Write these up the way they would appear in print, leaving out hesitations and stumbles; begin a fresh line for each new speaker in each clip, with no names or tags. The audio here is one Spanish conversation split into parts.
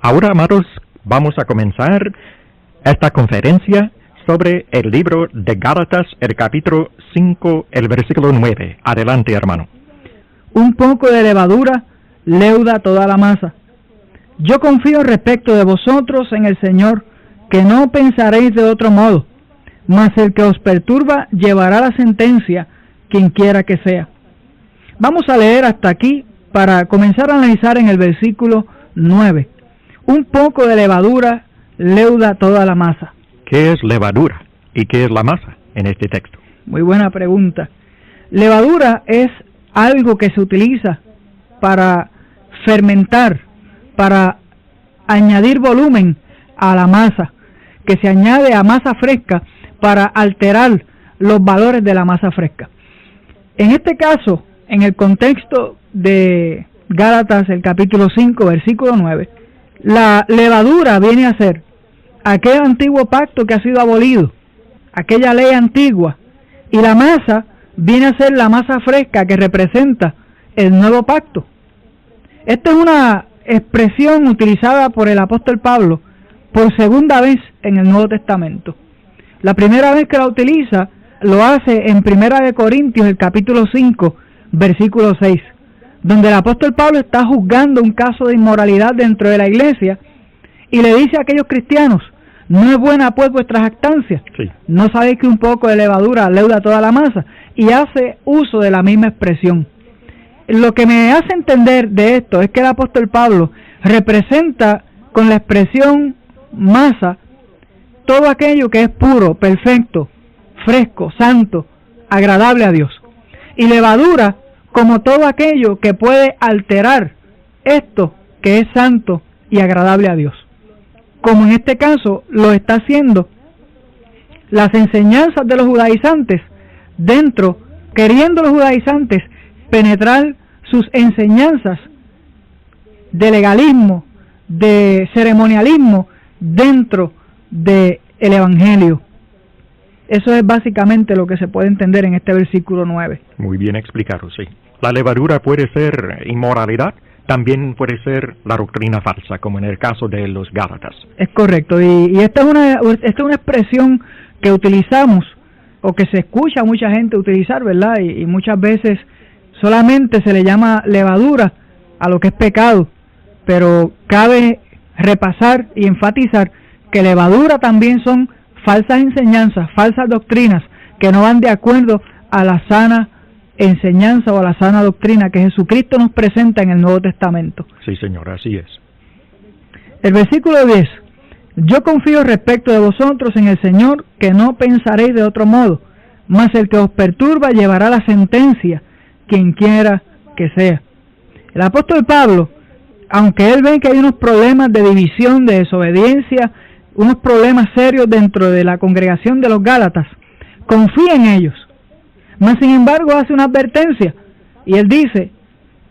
Ahora, amados, vamos a comenzar esta conferencia sobre el libro de Gálatas, el capítulo 5, el versículo 9. Adelante, hermano.
Un poco de levadura leuda toda la masa. Yo confío respecto de vosotros en el Señor, que no pensaréis de otro modo, mas el que os perturba llevará la sentencia, quien quiera que sea. Vamos a leer hasta aquí para comenzar a analizar en el versículo 9. Un poco de levadura leuda toda la masa.
¿Qué es levadura y qué es la masa en este texto?
Muy buena pregunta. Levadura es algo que se utiliza para fermentar, para añadir volumen a la masa, que se añade a masa fresca para alterar los valores de la masa fresca. En este caso, en el contexto de Gálatas, el capítulo 5, versículo 9, la levadura viene a ser aquel antiguo pacto que ha sido abolido, aquella ley antigua, y la masa viene a ser la masa fresca que representa el nuevo pacto. Esta es una expresión utilizada por el apóstol Pablo por segunda vez en el Nuevo Testamento. La primera vez que la utiliza lo hace en 1 Corintios, el capítulo 5, versículo 6, donde el apóstol Pablo está juzgando un caso de inmoralidad dentro de la iglesia y le dice a aquellos cristianos: ¿no es buena pues vuestra jactancia?
Sí.
¿No sabéis que un poco de levadura leuda toda la masa? Y hace uso de la misma expresión. Lo que me hace entender de esto es que el apóstol Pablo representa con la expresión masa todo aquello que es puro, perfecto, fresco, santo, agradable a Dios. Y levadura como todo aquello que puede alterar esto que es santo y agradable a Dios. Como en este caso lo está haciendo las enseñanzas de los judaizantes dentro, queriendo los judaizantes penetrar sus enseñanzas de legalismo, de ceremonialismo dentro del evangelio. Eso es básicamente lo que se puede entender en este versículo 9.
Muy bien explicado, sí. La levadura puede ser inmoralidad, también puede ser la doctrina falsa, como en el caso de los Gálatas.
Es correcto, y esta es una expresión que utilizamos, o que se escucha a mucha gente utilizar, ¿verdad? Y muchas veces solamente se le llama levadura a lo que es pecado, pero cabe repasar y enfatizar que levadura también son falsas enseñanzas, falsas doctrinas que no van de acuerdo a la sana enseñanza o a la sana doctrina que Jesucristo nos presenta en el Nuevo Testamento.
Sí, señor, así es.
El versículo 10. Yo confío respecto de vosotros en el Señor, que no pensaréis de otro modo, mas el que os perturba llevará la sentencia, quien quiera que sea. El apóstol Pablo, aunque él ve que hay unos problemas de división, de desobediencia, unos problemas serios dentro de la congregación de los Gálatas, confía en ellos, mas sin embargo hace una advertencia, y él dice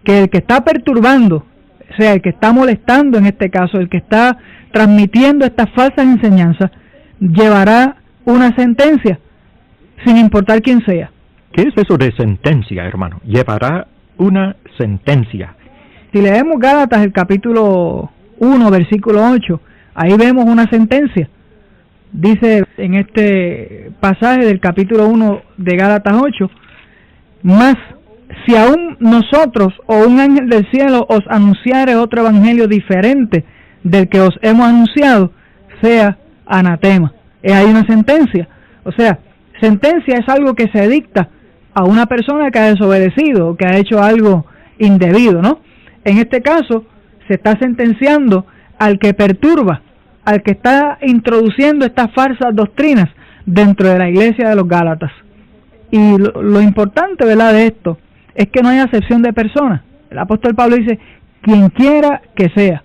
que el que está perturbando, o sea, el que está molestando en este caso, el que está transmitiendo estas falsas enseñanzas, llevará una sentencia, sin importar quién sea.
¿Qué es eso de sentencia, hermano? Llevará una sentencia.
Si leemos Gálatas, el capítulo 1, versículo 8, ahí vemos una sentencia. Dice en este pasaje del capítulo 1 de Gálatas 8, mas si aún nosotros o un ángel del cielo os anunciare otro evangelio diferente del que os hemos anunciado, sea anatema. Hay una sentencia. O sea, sentencia es algo que se dicta a una persona que ha desobedecido o que ha hecho algo indebido, ¿no? En este caso, se está sentenciando al que perturba, al que está introduciendo estas falsas doctrinas dentro de la iglesia de los Gálatas. Y lo importante, ¿verdad?, de esto es que no hay acepción de personas. El apóstol Pablo dice, quien quiera que sea,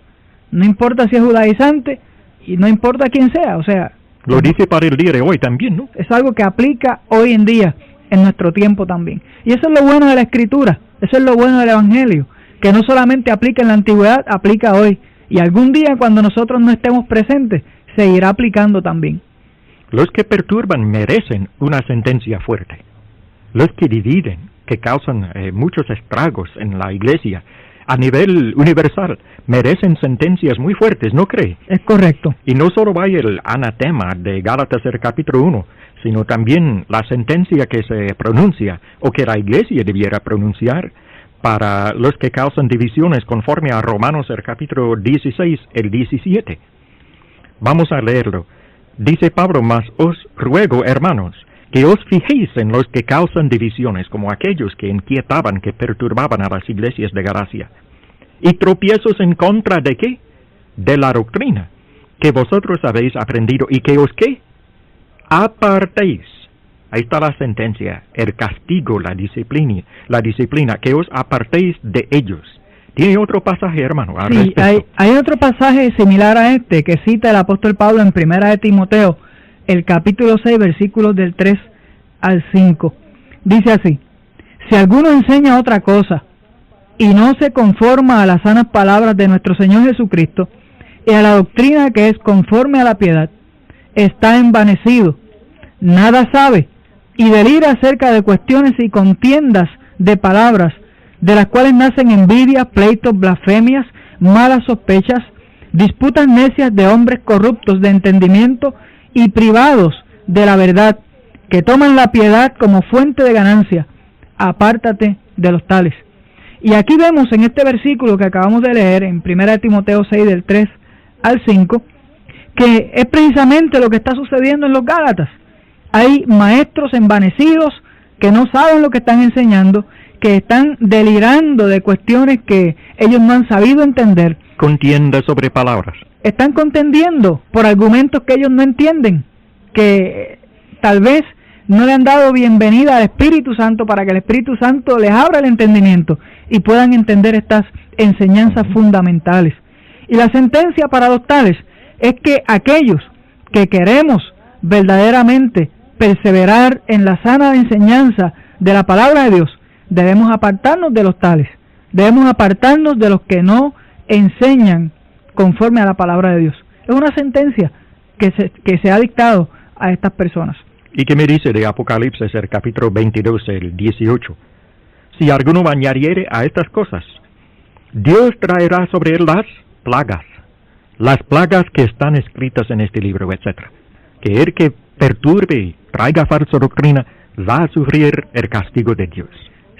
no importa si es judaizante y no importa quién sea, o sea...
Lo dice para el día de hoy también, ¿no?
Es algo que aplica hoy en día, en nuestro tiempo también. Y eso es lo bueno de la Escritura, eso es lo bueno del Evangelio, que no solamente aplica en la antigüedad, aplica hoy. Y algún día cuando nosotros no estemos presentes, seguirá aplicando también.
Los que perturban merecen una sentencia fuerte. Los que dividen, que causan muchos estragos en la iglesia, a nivel universal merecen sentencias muy fuertes, ¿no cree?
Es correcto.
Y no solo hay el anatema de Gálatas el capítulo 1, sino también la sentencia que se pronuncia, o que la Iglesia debiera pronunciar, para los que causan divisiones conforme a Romanos el capítulo 16, el 17. Vamos a leerlo. Dice Pablo: mas os ruego, hermanos, que os fijéis en los que causan divisiones, como aquellos que inquietaban, que perturbaban a las iglesias de Galacia. ¿Y tropiezos en contra de qué? De la doctrina, que vosotros habéis aprendido, y que os ¿qué? Apartéis. Ahí está la sentencia, el castigo, la disciplina, que os apartéis de ellos. ¿Tiene otro pasaje, hermano?
Sí, hay otro pasaje similar a este que cita el apóstol Pablo en 1 de Timoteo, el capítulo 6, versículos del 3 al 5. Dice así: si alguno enseña otra cosa y no se conforma a las sanas palabras de nuestro Señor Jesucristo y a la doctrina que es conforme a la piedad, está envanecido, nada sabe, y delira acerca de cuestiones y contiendas de palabras, de las cuales nacen envidias, pleitos, blasfemias, malas sospechas, disputas necias de hombres corruptos de entendimiento y privados de la verdad, que toman la piedad como fuente de ganancia. Apártate de los tales. Y aquí vemos en este versículo que acabamos de leer, en 1 Timoteo 6, del 3 al 5, que es precisamente lo que está sucediendo en los Gálatas. Hay maestros envanecidos que no saben lo que están enseñando, que están delirando de cuestiones que ellos no han sabido entender.
Contienda sobre palabras.
Están contendiendo por argumentos que ellos no entienden, que tal vez no le han dado bienvenida al Espíritu Santo para que el Espíritu Santo les abra el entendimiento y puedan entender estas enseñanzas fundamentales. Y la sentencia para los tales es que aquellos que queremos verdaderamente perseverar en la sana enseñanza de la palabra de Dios, debemos apartarnos de los tales, debemos apartarnos de los que no enseñan conforme a la palabra de Dios. Es una sentencia que se ha dictado a estas personas.
¿Y qué me dice de Apocalipsis, el capítulo 22, el 18? Si alguno añadiere a estas cosas, Dios traerá sobre él las plagas que están escritas en este libro, etc. Que el que perturbe y traiga falsa doctrina va a sufrir el castigo de Dios.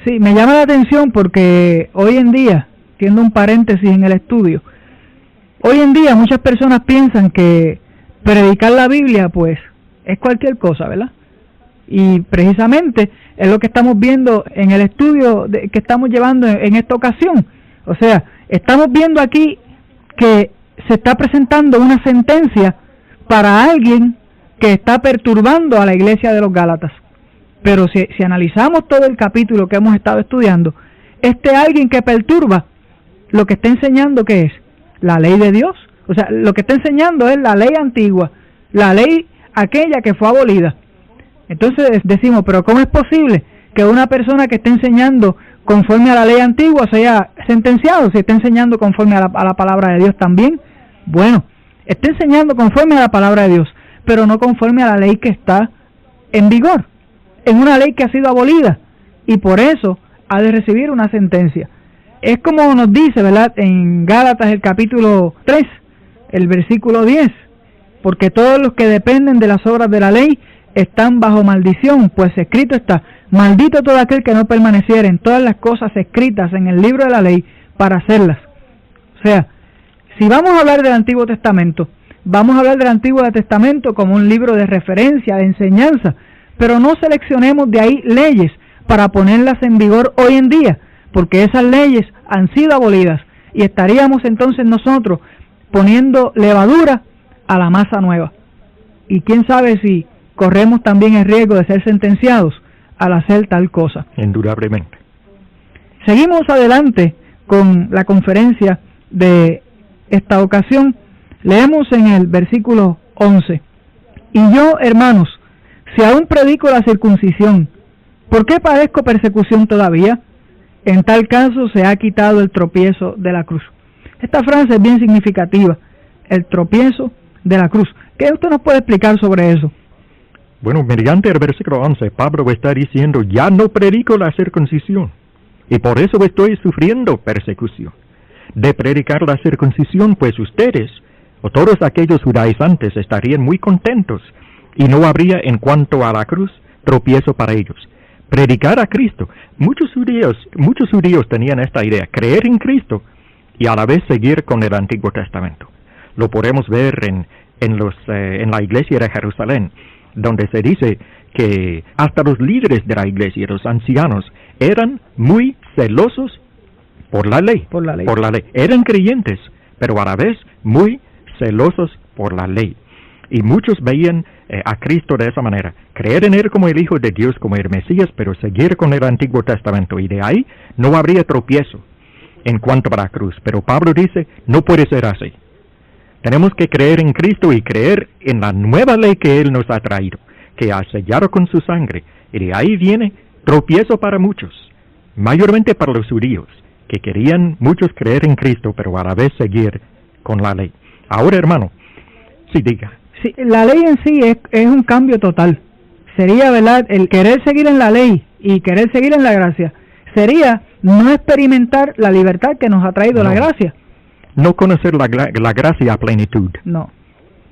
Sí, me llama la atención porque hoy en día, haciendo un paréntesis en el estudio, hoy en día muchas personas piensan que predicar la Biblia pues es cualquier cosa, ¿verdad? Y precisamente es lo que estamos viendo en el estudio que estamos llevando en esta ocasión. O sea, estamos viendo aquí que se está presentando una sentencia para alguien que está perturbando a la iglesia de los Gálatas. Pero si analizamos todo el capítulo que hemos estado estudiando, alguien que perturba, lo que está enseñando, ¿qué es? La ley de Dios. O sea, lo que está enseñando es la ley antigua, la ley aquella que fue abolida. Entonces decimos, pero ¿cómo es posible que una persona que esté enseñando conforme a la ley antigua sea sentenciado si está enseñando conforme a la palabra de Dios también? Bueno, está enseñando conforme a la palabra de Dios, pero no conforme a la ley que está en vigor, en una ley que ha sido abolida, y por eso ha de recibir una sentencia. Es como nos dice, ¿verdad?, en Gálatas el capítulo 3, el versículo 10, porque todos los que dependen de las obras de la ley están bajo maldición, pues escrito está: maldito todo aquel que no permaneciera en todas las cosas escritas en el libro de la ley para hacerlas. O sea, si vamos a hablar del Antiguo Testamento, vamos a hablar del Antiguo Testamento como un libro de referencia, de enseñanza, pero no seleccionemos de ahí leyes para ponerlas en vigor hoy en día, porque esas leyes han sido abolidas y estaríamos entonces nosotros poniendo levadura a la masa nueva. Y quién sabe si corremos también el riesgo de ser sentenciados al hacer tal cosa.
Indudablemente.
Seguimos adelante con la conferencia de esta ocasión. Leemos en el versículo 11: y yo, hermanos, si aún predico la circuncisión, ¿por qué padezco persecución todavía? En tal caso se ha quitado el tropiezo de la cruz. Esta frase es bien significativa, el tropiezo de la cruz. ¿Qué usted nos puede explicar sobre eso?
Bueno, mediante el versículo 11, Pablo está diciendo: ya no predico la circuncisión, y por eso estoy sufriendo persecución. de predicar la circuncisión, pues ustedes, o todos aquellos judaizantes, estarían muy contentos, y no habría, en cuanto a la cruz, tropiezo para ellos. Predicar a Cristo. Muchos judíos tenían esta idea, creer en Cristo y a la vez seguir con el Antiguo Testamento. Lo podemos ver en la iglesia de Jerusalén, donde se dice que hasta los líderes de la iglesia, los ancianos, eran muy celosos por la ley. Eran creyentes, pero a la vez muy celosos por la ley. Y muchos veían a Cristo de esa manera, creer en Él como el Hijo de Dios, como el Mesías, pero seguir con el Antiguo Testamento, y de ahí no habría tropiezo en cuanto a la cruz. Pero Pablo dice, no puede ser así. Tenemos que creer en Cristo y creer en la nueva ley que Él nos ha traído, que ha sellado con su sangre, y de ahí viene tropiezo para muchos, mayormente para los judíos, que querían muchos creer en Cristo, pero a la vez seguir con la ley. Ahora, hermano, sí, diga.
Sí, la ley en sí es un cambio total. Sería, ¿verdad?, el querer seguir en la ley y querer seguir en la gracia. Sería no experimentar la libertad que nos ha traído la gracia.
No conocer la gracia a plenitud.
No.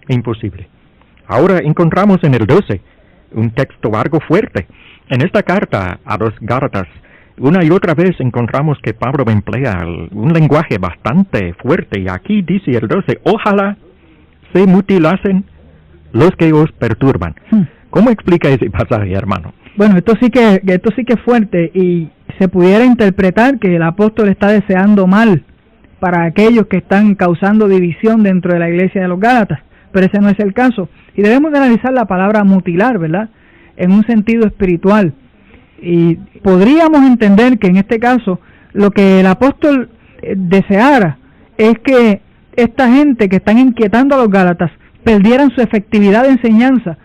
Imposible. Ahora encontramos en el 12 un texto algo fuerte. En esta carta a los Gálatas, una y otra vez encontramos que Pablo emplea un lenguaje bastante fuerte. Y aquí dice el 12, ojalá se mutilasen los que os perturban. ¿Cómo explica ese pasaje, hermano?
Bueno, esto sí que es fuerte, y se pudiera interpretar que el apóstol está deseando mal para aquellos que están causando división dentro de la iglesia de los Gálatas, pero ese no es el caso. Y debemos de analizar la palabra mutilar, ¿verdad?, en un sentido espiritual. Y podríamos entender que en este caso lo que el apóstol deseara es que esta gente que están inquietando a los Gálatas perdieran su efectividad de enseñanza,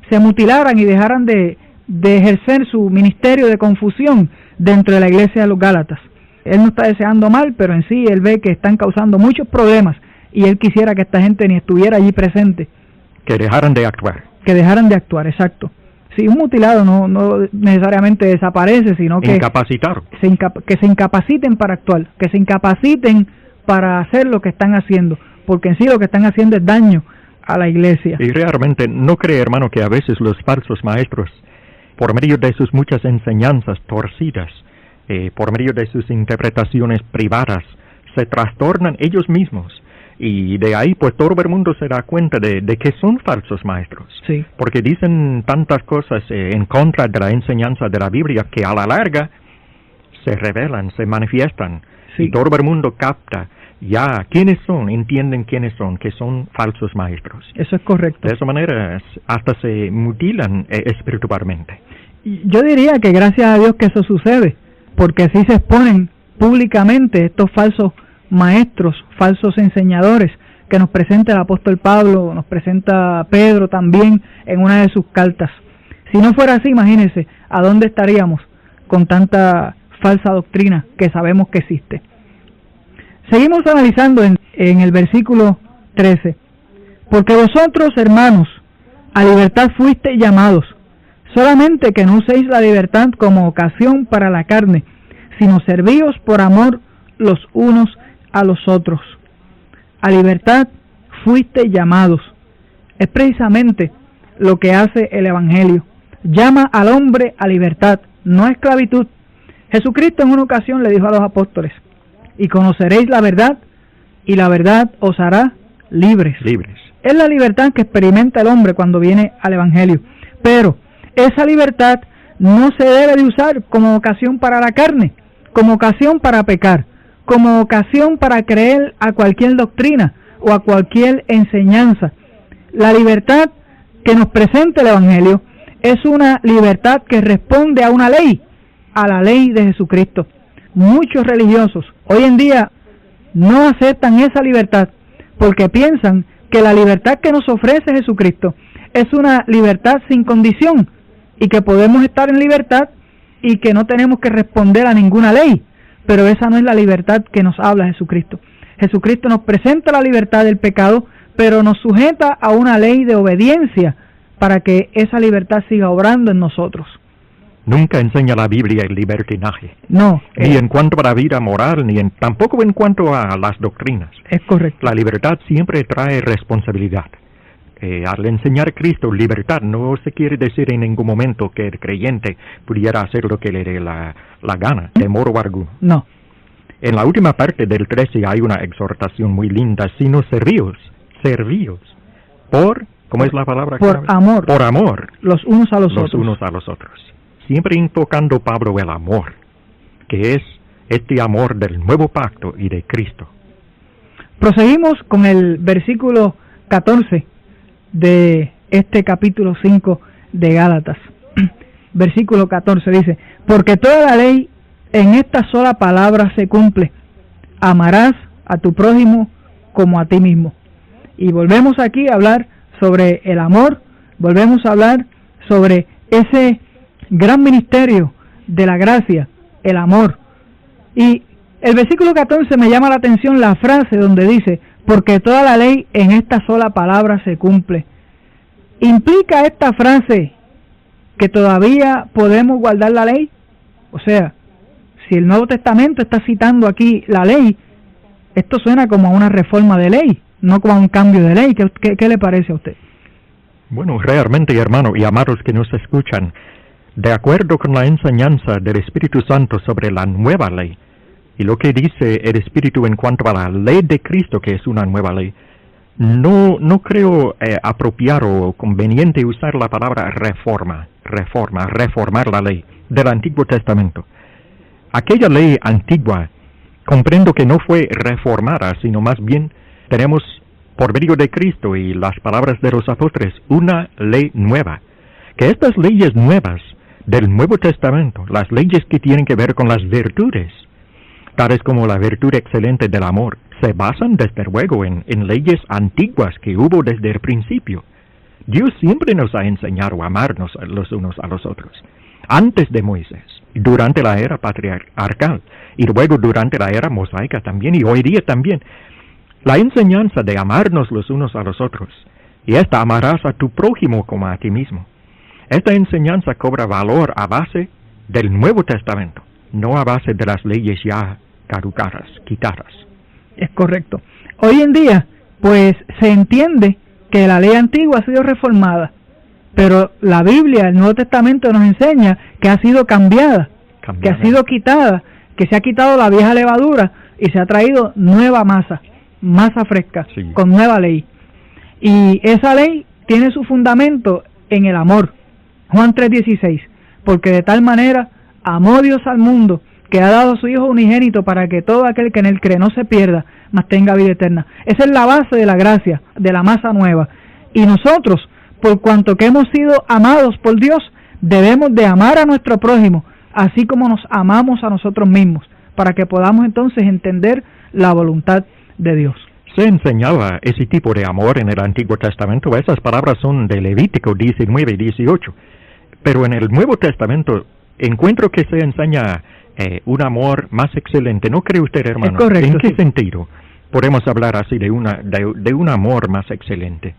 se mutilaran y dejaran de ejercer su ministerio de confusión dentro de la iglesia de los Gálatas. Él no está deseando mal, pero en sí él ve que están causando muchos problemas y él quisiera que esta gente ni estuviera allí presente.
Que dejaran de actuar.
Que dejaran de actuar, exacto. Sí, un mutilado no necesariamente desaparece, sino que que se incapaciten para actuar, que se incapaciten para hacer lo que están haciendo, porque en sí lo que están haciendo es daño a la iglesia.
Y realmente, ¿no cree, hermano, que a veces los falsos maestros, por medio de sus muchas enseñanzas torcidas, por medio de sus interpretaciones privadas, se trastornan ellos mismos? Y de ahí, pues, todo el mundo se da cuenta de que son falsos maestros.
Sí.
Porque dicen tantas cosas en contra de la enseñanza de la Biblia que a la larga se revelan, se manifiestan. Sí. Y todo el mundo capta ya quiénes son, entienden quiénes son, que son falsos maestros.
Eso es correcto.
De esa manera hasta se mutilan espiritualmente.
Yo diría que gracias a Dios que eso sucede, porque así se exponen públicamente estos falsos maestros, falsos enseñadores que nos presenta el apóstol Pablo, nos presenta Pedro también en una de sus cartas. Si no fuera así, imagínense a dónde estaríamos con tanta falsa doctrina que sabemos que existe. Seguimos analizando en el versículo 13. Porque vosotros, hermanos, a libertad fuisteis llamados, solamente que no uséis la libertad como ocasión para la carne, sino servíos por amor los unos a los otros. A libertad fuisteis llamados. Es precisamente lo que hace el Evangelio. Llama al hombre a libertad, no a esclavitud. Jesucristo en una ocasión le dijo a los apóstoles, y conoceréis la verdad, y la verdad os hará libres. Es la libertad que experimenta el hombre cuando viene al Evangelio. Pero esa libertad no se debe de usar como ocasión para la carne, como ocasión para pecar, como ocasión para creer a cualquier doctrina o a cualquier enseñanza. La libertad que nos presenta el Evangelio es una libertad que responde a una ley, a la ley de Jesucristo. Muchos religiosos hoy en día no aceptan esa libertad porque piensan que la libertad que nos ofrece Jesucristo es una libertad sin condición y que podemos estar en libertad y que no tenemos que responder a ninguna ley, pero esa no es la libertad que nos habla Jesucristo. Jesucristo nos presenta la libertad del pecado, pero nos sujeta a una ley de obediencia para que esa libertad siga obrando en nosotros.
Nunca enseña la Biblia el libertinaje.
No.
Ni en cuanto a la vida moral, tampoco en cuanto a las doctrinas.
Es correcto.
La libertad siempre trae responsabilidad. Al enseñar Cristo libertad, no se quiere decir en ningún momento que el creyente pudiera hacer lo que le dé la gana, de modo alguno.
No.
En la última parte del 13 hay una exhortación muy linda, sino servíos por, ¿cómo es la palabra?
Por amor.
Por amor.
Los unos a los otros.
Los unos a los otros. Siempre invocando Pablo el amor, que es este amor del nuevo pacto y de Cristo.
Proseguimos con el versículo 14 de este capítulo 5 de Gálatas. Versículo 14 dice: porque toda la ley en esta sola palabra se cumple: amarás a tu prójimo como a ti mismo. Y volvemos aquí a hablar sobre el amor, volvemos a hablar sobre ese gran ministerio de la gracia, el amor. Y el versículo 14 me llama la atención la frase donde dice: porque toda la ley en esta sola palabra se cumple. ¿Implica esta frase que todavía podemos guardar la ley? O sea, si el Nuevo Testamento está citando aquí la ley, esto suena como a una reforma de ley, no como a un cambio de ley. ¿Qué le parece a usted?
Bueno, realmente, hermano y amados que nos escuchan, de acuerdo con la enseñanza del Espíritu Santo sobre la nueva ley, y lo que dice el Espíritu en cuanto a la ley de Cristo, que es una nueva ley, no creo apropiar o conveniente usar la palabra reformar la ley del Antiguo Testamento. Aquella ley antigua, comprendo que no fue reformada, sino más bien tenemos, por medio de Cristo y las palabras de los apóstoles, una ley nueva. Que estas leyes nuevas del Nuevo Testamento, las leyes que tienen que ver con las virtudes, tales como la virtud excelente del amor, se basan desde luego en leyes antiguas que hubo desde el principio. Dios siempre nos ha enseñado a amarnos los unos a los otros, antes de Moisés, durante la era patriarcal, y luego durante la era mosaica también, y hoy día también. La enseñanza de amarnos los unos a los otros, y esta amarás a tu prójimo como a ti mismo. Esta enseñanza cobra valor a base del Nuevo Testamento, no a base de las leyes ya caducadas, quitadas.
Es correcto. Hoy en día, pues se entiende que la ley antigua ha sido reformada, pero la Biblia, el Nuevo Testamento nos enseña que ha sido cambiada, que ha sido quitada, que se ha quitado la vieja levadura y se ha traído nueva masa fresca, sí, con nueva ley. Y esa ley tiene su fundamento en el amor. Juan 3:16, porque de tal manera amó Dios al mundo, que ha dado a su Hijo unigénito para que todo aquel que en él cree no se pierda, mas tenga vida eterna. Esa es la base de la gracia, de la masa nueva. Y nosotros, por cuanto que hemos sido amados por Dios, debemos de amar a nuestro prójimo, así como nos amamos a nosotros mismos, para que podamos entonces entender la voluntad de Dios.
Se enseñaba ese tipo de amor en el Antiguo Testamento. Esas palabras son de Levítico 19 y 18. Pero en el Nuevo Testamento encuentro que se enseña un amor más excelente. ¿No cree usted, hermano?
Es correcto,
¿En qué
sí.
sentido podemos hablar así de un amor más excelente?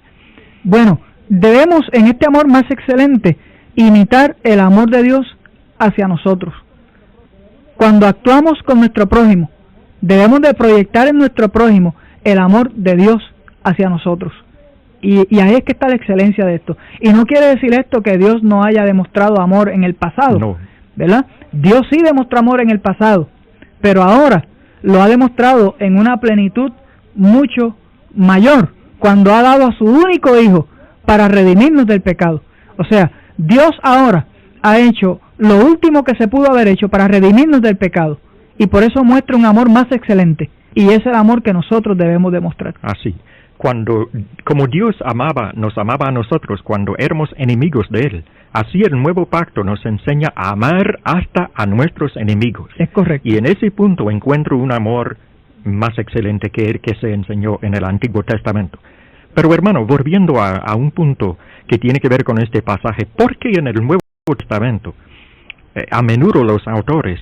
Bueno, debemos en este amor más excelente imitar el amor de Dios hacia nosotros. Cuando actuamos con nuestro prójimo, debemos de proyectar en nuestro prójimo el amor de Dios hacia nosotros. Y ahí es que está la excelencia de esto. Y no quiere decir esto que Dios no haya demostrado amor en el pasado,
no,
¿verdad? Dios sí demostró amor en el pasado, pero ahora lo ha demostrado en una plenitud mucho mayor, cuando ha dado a su único Hijo para redimirnos del pecado. O sea, Dios ahora ha hecho lo último que se pudo haber hecho para redimirnos del pecado, y por eso muestra un amor más excelente, y es el amor que nosotros debemos demostrar.
Así, como Dios nos amaba a nosotros cuando éramos enemigos de Él, así el nuevo pacto nos enseña a amar hasta a nuestros enemigos.
Es correcto.
Y en ese punto encuentro un amor más excelente que el que se enseñó en el Antiguo Testamento. Pero hermano, volviendo a un punto que tiene que ver con este pasaje, ¿por qué en el Nuevo Testamento a menudo los autores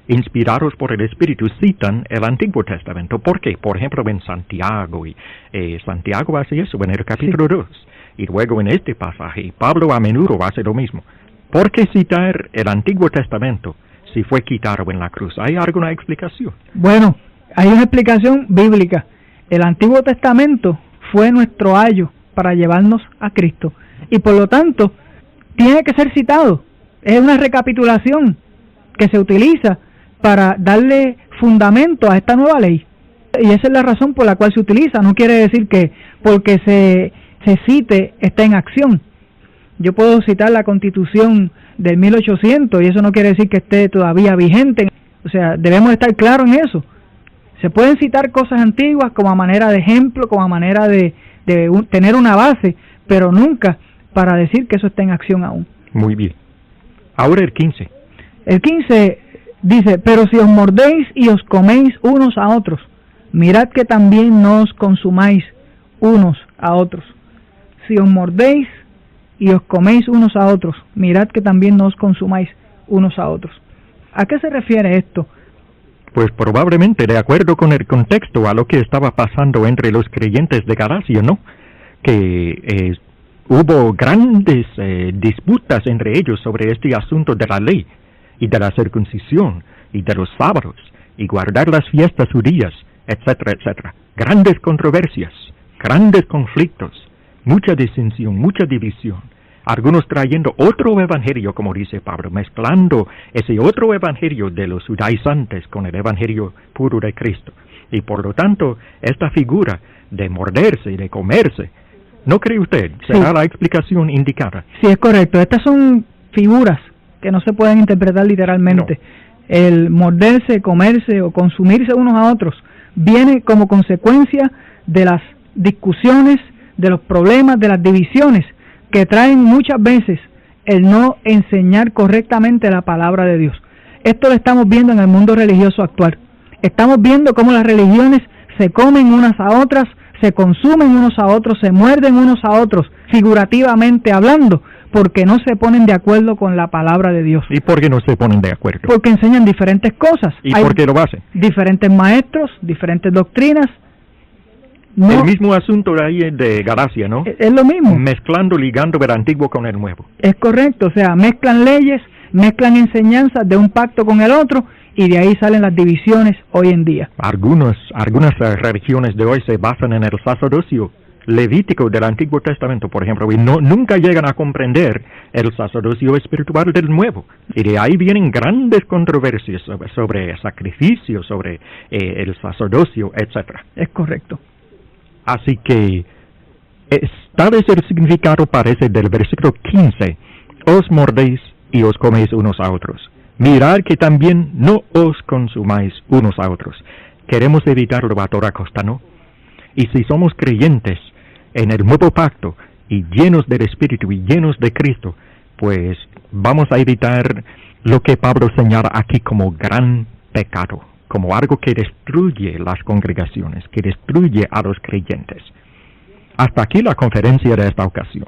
inspirados por el Espíritu citan el Antiguo Testamento? ¿Por qué? Por ejemplo, en Santiago, y Santiago hace eso en el capítulo 2, y luego en este pasaje, Pablo a menudo hace lo mismo. ¿Por qué citar el Antiguo Testamento si fue quitado en la cruz? ¿Hay alguna explicación?
Bueno, hay una explicación bíblica. El Antiguo Testamento fue nuestro ayo para llevarnos a Cristo y por lo tanto tiene que ser citado. Es una recapitulación que se utiliza para darle fundamento a esta nueva ley. Y esa es la razón por la cual se utiliza. No quiere decir que porque se cite está en acción. Yo puedo citar la Constitución del 1800 y eso no quiere decir que esté todavía vigente. O sea, debemos estar claros en eso. Se pueden citar cosas antiguas como a manera de ejemplo, como a manera de tener una base, pero nunca para decir que eso está en acción aún.
Muy bien. Ahora el 15.
El 15 dice, pero si os mordéis y os coméis unos a otros, mirad que también no os consumáis unos a otros. Si os mordéis y os coméis unos a otros, mirad que también no os consumáis unos a otros. ¿A qué se refiere esto?
Pues probablemente de acuerdo con el contexto a lo que estaba pasando entre los creyentes de Galacia, ¿no? Que hubo grandes disputas entre ellos sobre este asunto de la ley y de la circuncisión y de los sábados y guardar las fiestas judías, etcétera, etcétera. Grandes controversias, grandes conflictos, mucha disensión, mucha división. Algunos trayendo otro evangelio, como dice Pablo, mezclando ese otro evangelio de los judaizantes con el evangelio puro de Cristo. Y por lo tanto, esta figura de morderse y de comerse, ¿no cree usted? ¿Será la explicación indicada?
Sí, es correcto. Estas son figuras que no se pueden interpretar literalmente. No. El morderse, comerse o consumirse unos a otros viene como consecuencia de las discusiones, de los problemas, de las divisiones que traen muchas veces el no enseñar correctamente la palabra de Dios. Esto lo estamos viendo en el mundo religioso actual. Estamos viendo cómo las religiones se comen unas a otras, se consumen unos a otros, se muerden unos a otros, figurativamente hablando, porque no se ponen de acuerdo con la palabra de Dios.
¿Y por qué no se ponen de acuerdo?
Porque enseñan diferentes cosas.
¿Y por qué lo hacen?
Diferentes maestros, diferentes doctrinas.
No, el mismo asunto de ahí de Galacia, ¿no?
Es lo mismo.
Mezclando, ligando el antiguo con el nuevo.
Es correcto, o sea, mezclan leyes, mezclan enseñanzas de un pacto con el otro y de ahí salen las divisiones hoy en día.
Algunas religiones de hoy se basan en el sacerdocio levítico del Antiguo Testamento, por ejemplo, y nunca llegan a comprender el sacerdocio espiritual del Nuevo. Y de ahí vienen grandes controversias sobre sacrificio, sobre el sacerdocio, etcétera.
Es correcto.
Así que, tal vez el significado parece del versículo 15, os mordéis y os coméis unos a otros. Mirad que también no os consumáis unos a otros. Queremos evitarlo a toda costa, ¿no? Y si somos creyentes en el nuevo pacto y llenos del Espíritu y llenos de Cristo, pues vamos a evitar lo que Pablo señala aquí como gran pecado, como algo que destruye las congregaciones, que destruye a los creyentes. Hasta aquí la conferencia de esta ocasión.